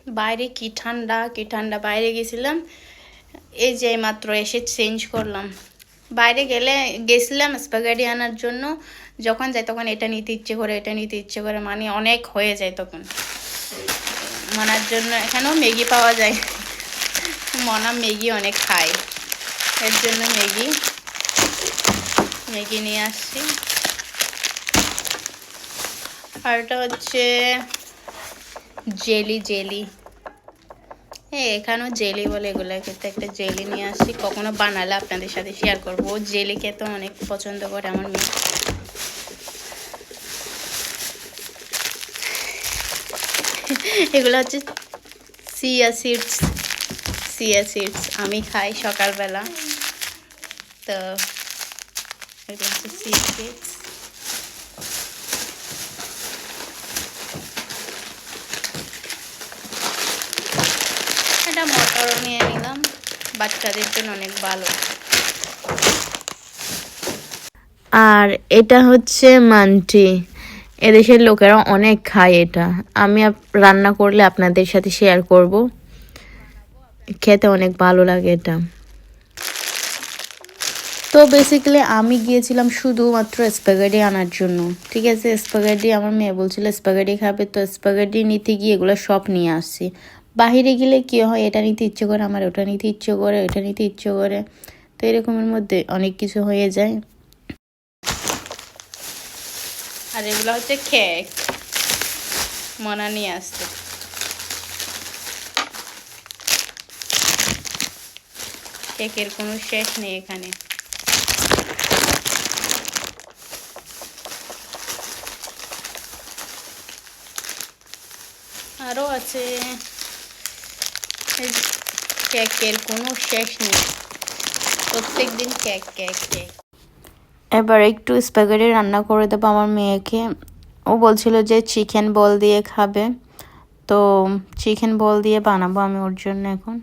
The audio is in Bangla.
বাইরে কি ঠান্ডা বাইরে গেছিলাম, এই যে মাত্র এসে চেঞ্জ করলাম। বাইরে গেছিলাম স্প্যাগেটি আনার জন্য, যখন যাই তখন এটা নিতে ইচ্ছে করে, এটা নিতে ইচ্ছে করে, মানে অনেক হয়ে যায় তখন মানার জন্য। এখানেও ম্যাগি পাওয়া যায়, মনা ম্যাগি অনেক খায়, এর জন্য ম্যাগি নিয়ে আসছি। আর এটা হচ্ছে জেলি, হ্যাঁ এখানেও জেলি বলে এগুলো, কিন্তু একটা জেলি নিয়ে আসছি, কখনো বানালে আপনাদের সাথে শেয়ার করবো। জেলি খেতে অনেক পছন্দ করে আমার মেয়ে। এগুলো হচ্ছে চিয়া সিডস, আমি খাই সকালবেলা, তো এগুলো হচ্ছে চিয়া সিডস। এটা মটরও নিয়ে নিলাম, বাচ্চাদের জন্য অনেক ভালো। আর এটা হচ্ছে মান্টি, এদেশের লোকেরা অনেক খায় এটা। আমি রান্না করলে আপনাদের সাথে শেয়ার করব, খেতে অনেক ভালো লাগে এটা। তো বেসিক্যালি আমি গিয়েছিলাম শুধুমাত্র স্প্যাগেটি আনার জন্য, ঠিক আছে। স্প্যাগেটি আমার মেয়ে বলছিল স্প্যাগেটি খাবে, তো স্প্যাগেটি নিতে গিয়ে এগুলো সব নিয়ে আসছি। বাহিরে গেলে কী হয়, এটা নিতে ইচ্ছে করে আমার, ওটা নিতে ইচ্ছে করে, এটা নিতে ইচ্ছে করে, তো এরকমের মধ্যে অনেক কিছু হয়ে যায়। আর এগুলো হচ্ছে কেক, মনা নিয়ে আসছে। কেকের কোনো শেষ নেই এখানে। আরও আছে, কেকের কোনো শেষ নেই, প্রত্যেক দিন কেক। এবার একটু স্প্যাগেটি রান্না করে দেবো আমার মেয়েকে। ও বলছিল যে চিকেন বল দিয়ে খাবে, তো চিকেন বল দিয়ে বানাবো আমি ওর জন্য এখন।